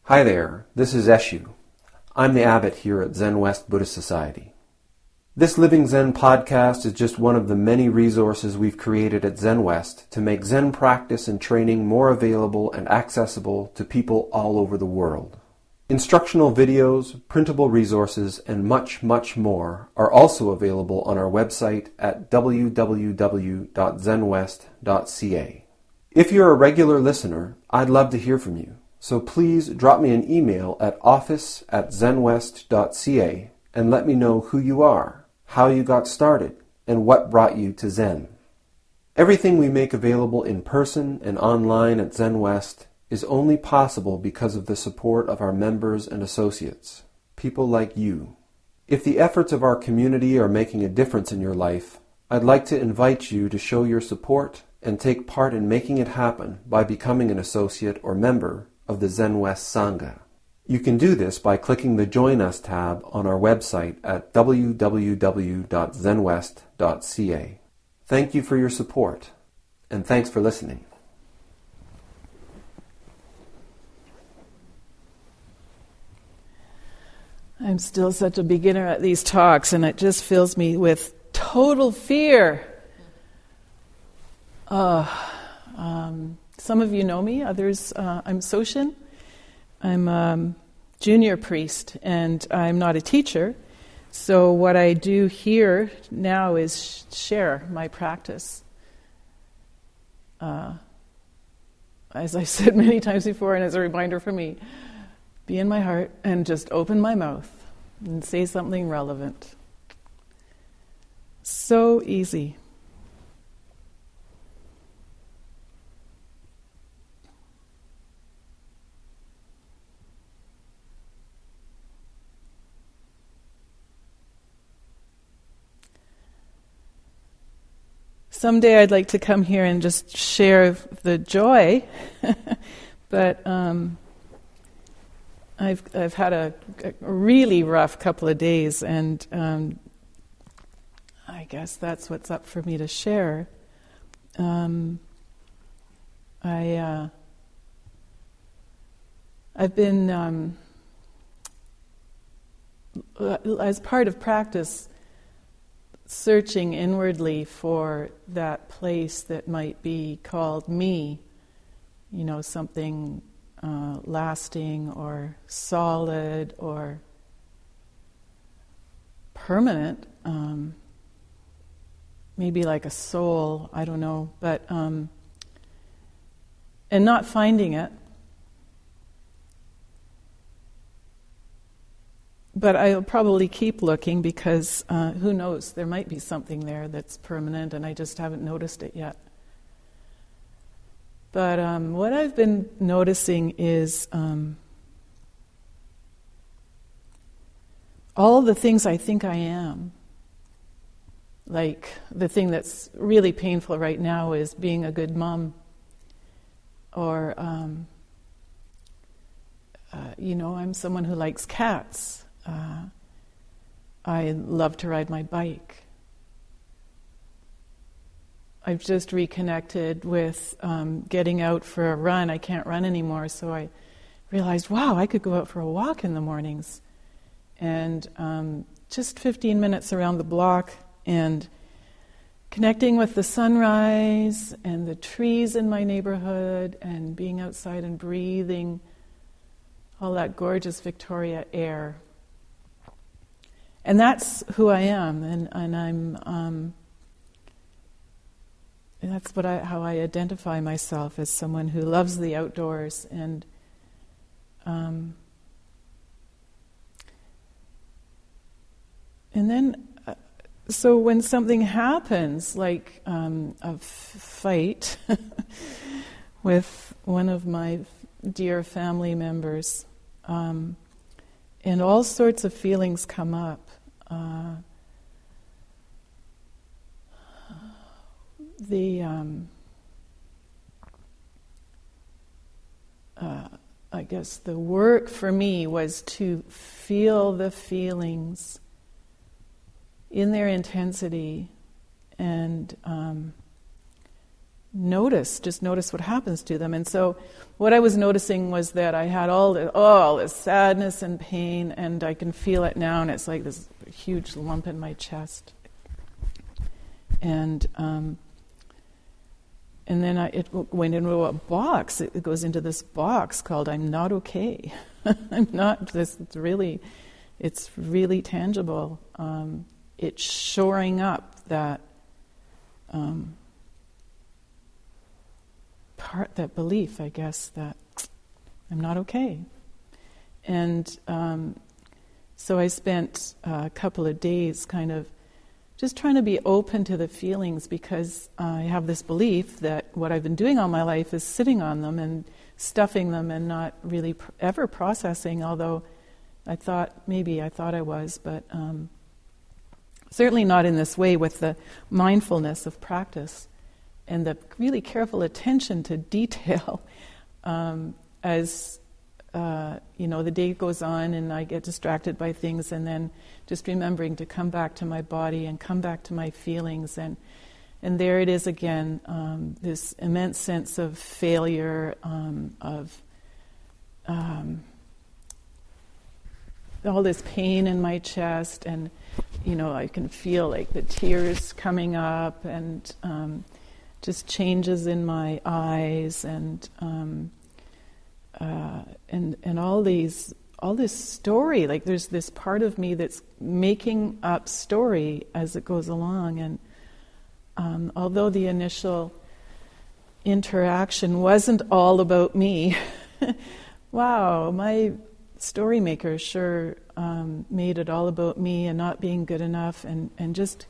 Hi there, this is Eshu. I'm the abbot here at Zenwest Buddhist Society. This Living Zen-podcast is just one of the many resources we've created at Zenwest to make Zen practice and training more available and accessible to people all over the world. Instructional videos, printable resources, and much, much more are also available on our website at www.zenwest.ca. If you're a regular listener, I'd love to hear from you. So please drop me an email at office@zenwest.ca and let me know who you are, how you got started, and what brought you to Zen. Everything we make available in person and online at Zenwest is only possible because of the support of our members and associates, people like you. If the efforts of our community are making a difference in your life, I'd like to invite you to show your support and take part in making it happen by becoming an associate or member of the Zenwest Sangha. You can do this by clicking the Join Us tab on our website at www.zenwest.ca. Thank you for your support, and thanks for listening. I'm still such a beginner at these talks, and it just fills me with total fear. Some of you know me, others, I'm Soshin. I'm a junior priest, and I'm not a teacher. So what I do here now is share my practice. As I said many times before, and as a reminder for me, be in my heart and just open my mouth and say something relevant. So easy. Someday I'd like to come here and just share the joy, but I've had a really rough couple of days, and I guess that's what's up for me to share. I've been, as part of practice, searching inwardly for that place that might be called me, something lasting or solid or permanent, maybe like a soul, I don't know, but and not finding it. But I'll probably keep looking because who knows, there might be something there that's permanent and I just haven't noticed it yet. But what I've been noticing is all the things I think I am. Like the thing that's really painful right now is being a good mom. Or, I'm someone who likes cats. I love to ride my bike. I've just reconnected with getting out for a run. I can't run anymore, so I realized, wow, I could go out for a walk in the mornings. And just 15 minutes around the block and connecting with the sunrise and the trees in my neighborhood and being outside and breathing all that gorgeous Victoria air. And that's who I am, and I'm. That's how I identify myself, as someone who loves the outdoors. And then, so when something happens, like a fight with one of my dear family members, and all sorts of feelings come up. I guess the work for me was to feel the feelings in their intensity and just notice what happens to them. And so what I was noticing was that I had all this sadness and pain, and I can feel it now, and it's like this huge lump in my chest. And then it went into a box. It goes into this box called "I'm not okay." I'm not. It's really tangible. It's shoring up that that belief, I guess, that I'm not okay. And so I spent a couple of days kind of just trying to be open to the feelings, because I have this belief that what I've been doing all my life is sitting on them and stuffing them and not really ever processing, although I thought I was, but certainly not in this way, with the mindfulness of practice and the really careful attention to detail as the day goes on and I get distracted by things, and then just remembering to come back to my body and come back to my feelings, and there it is again, this immense sense of failure, of all this pain in my chest, and I can feel like the tears coming up, and just changes in my eyes, and all this story, like there's this part of me that's making up story as it goes along. And although the initial interaction wasn't all about me, wow, my story maker sure made it all about me and not being good enough, and just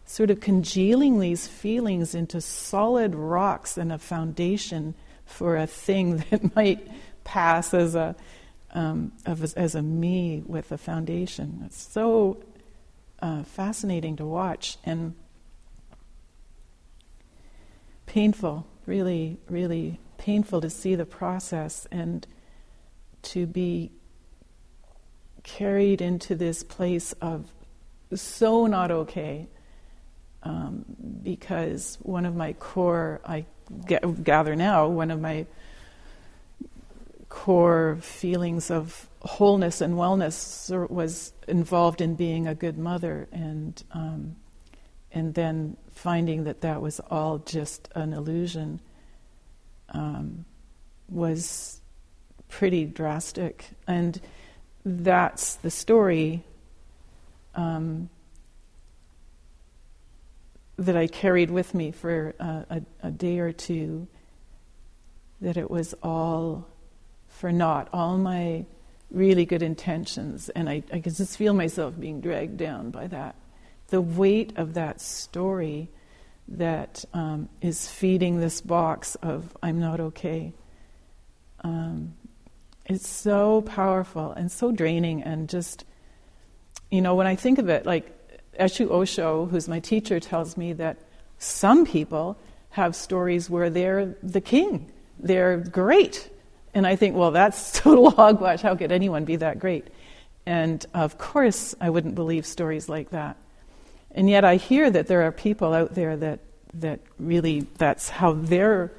sort of congealing these feelings into solid rocks and a foundation for a thing that might pass as a me with a foundation. It's so fascinating to watch, and painful, really, really painful to see the process and to be carried into this place of so not okay, because one of my core, I gather now, one of my core feelings of wholeness and wellness was involved in being a good mother, and then finding that was all just an illusion was pretty drastic. And that's the story that I carried with me for a day or two, that it was all for naught, all my really good intentions, and I can just feel myself being dragged down by that. The weight of that story that is feeding this box of I'm not okay. It's so powerful and so draining, and just, when I think of it, like Eshu Osho, who's my teacher, tells me that some people have stories where they're the king, they're great. And I think, well, that's total hogwash. How could anyone be that great? And of course, I wouldn't believe stories like that. And yet I hear that there are people out there that really, that's how their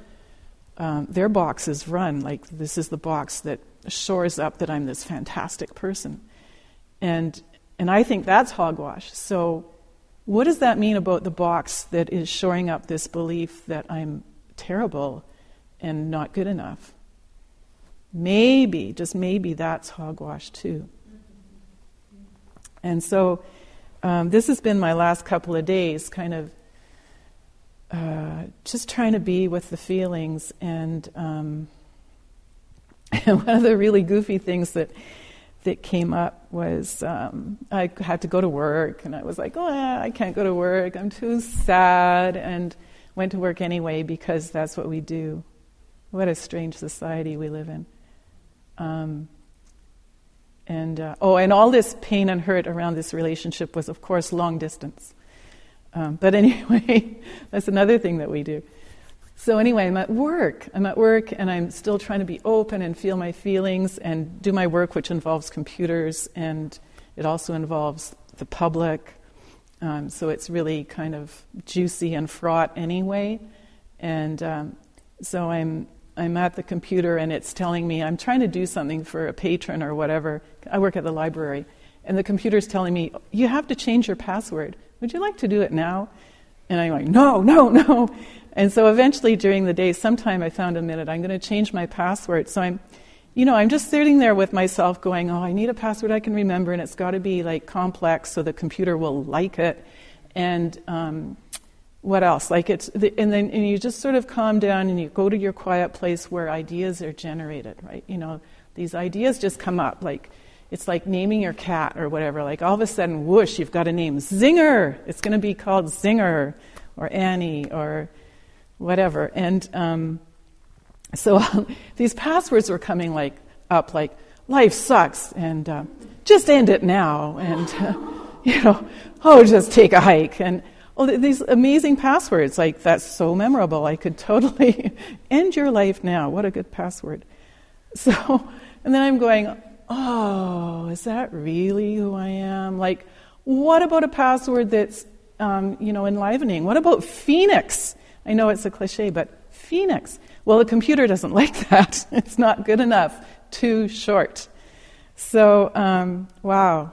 box is run. Like, this is the box that shores up that I'm this fantastic person. And I think that's hogwash. So what does that mean about the box that is shoring up this belief that I'm terrible and not good enough? Maybe, just maybe, that's hogwash too. And so this has been my last couple of days, kind of just trying to be with the feelings. And one of the really goofy things that came up was I had to go to work, and I was like, I can't go to work, I'm too sad, and went to work anyway because that's what we do. What a strange society we live in. And all this pain and hurt around this relationship was, of course, long distance. But anyway, that's another thing that we do. So anyway, I'm at work, and I'm still trying to be open and feel my feelings and do my work, which involves computers, and it also involves the public. So it's really kind of juicy and fraught anyway. And so I'm at the computer, and it's telling me I'm trying to do something for a patron or whatever. I work at the library, and the computer's telling me, you have to change your password. Would you like to do it now? And I'm like, no. And so eventually during the day, sometime I found a minute, I'm going to change my password. So I'm just sitting there with myself going, I need a password I can remember, and it's got to be like complex so the computer will like it. And what else? And then you just sort of calm down and you go to your quiet place where ideas are generated, right? These ideas just come up. It's like naming your cat or whatever. Like all of a sudden, whoosh, you've got a name. Zinger! It's going to be called Zinger or Annie or whatever. And so these passwords were coming up like, life sucks, and just end it now, and, just take a hike. And these amazing passwords, that's so memorable. I could totally end your life now. What a good password. So, and then I'm going, is that really who I am? What about a password that's, enlivening? What about Phoenix? I know it's a cliche, but Phoenix. Well, the computer doesn't like that. It's not good enough. Too short. So, wow.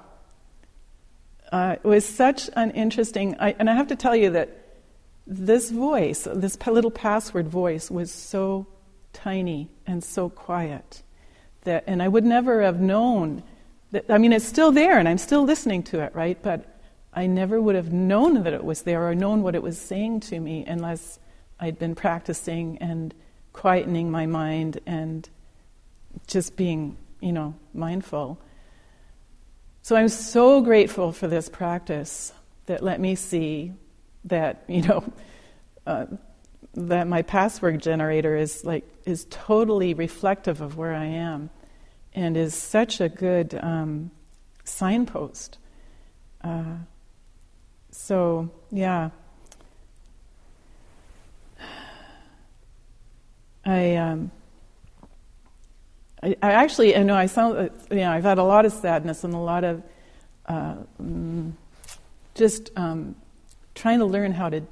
It was such an interesting... and I have to tell you that this voice, this little password voice, was so tiny and so quiet. And I would never have known... it's still there, and I'm still listening to it, right? But I never would have known that it was there or known what it was saying to me unless I'd been practicing and quietening my mind and just being, mindful. So I'm so grateful for this practice that let me see that, that my password generator is totally reflective of where I am and is such a good signpost. So, yeah. I actually, I sound, I've had a lot of sadness and a lot of trying to learn how to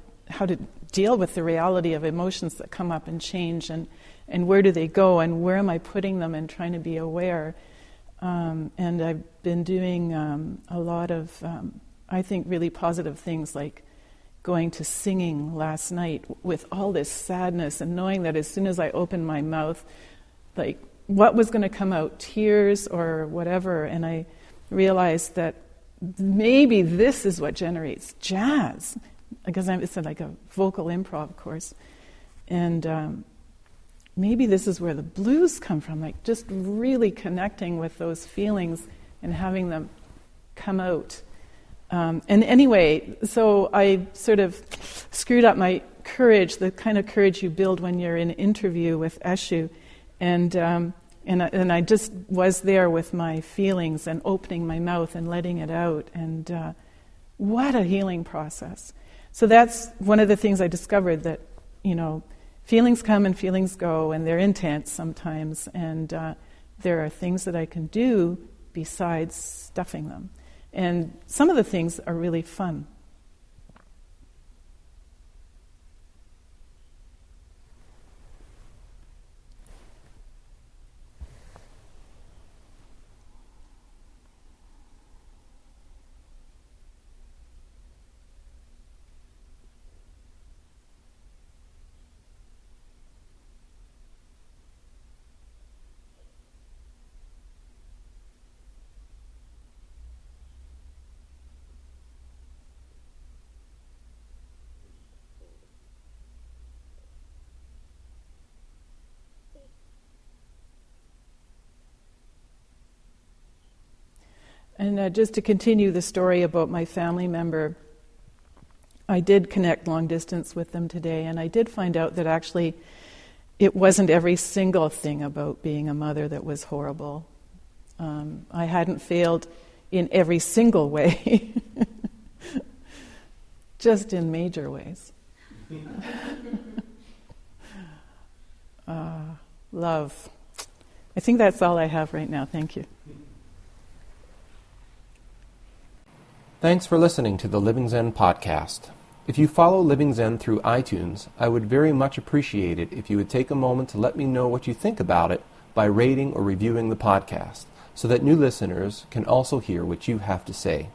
deal with the reality of emotions that come up and change, and where do they go, and where am I putting them, and trying to be aware. And I've been doing a lot of, I think, really positive things, like going to singing last night with all this sadness and knowing that as soon as I opened my mouth, what was going to come out, tears or whatever, and I realized that maybe this is what generates jazz, because it's like a vocal improv course, and maybe this is where the blues come from, just really connecting with those feelings and having them come out. And anyway, so I sort of screwed up my courage, the kind of courage you build when you're in an interview with Eshu. And I just was there with my feelings and opening my mouth and letting it out. And what a healing process. So that's one of the things I discovered, that, feelings come and feelings go, and they're intense sometimes. And there are things that I can do besides stuffing them. And some of the things are really fun. And just to continue the story about my family member, I did connect long distance with them today, and I did find out that actually it wasn't every single thing about being a mother that was horrible. I hadn't failed in every single way, just in major ways. Love. I think that's all I have right now. Thank you. Thanks for listening to the Living Zen-podcast. If you follow Living Zen through iTunes, I would very much appreciate it if you would take a moment to let me know what you think about it by rating or reviewing the podcast, so that new listeners can also hear what you have to say.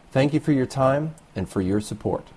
Thank you for your time and for your support.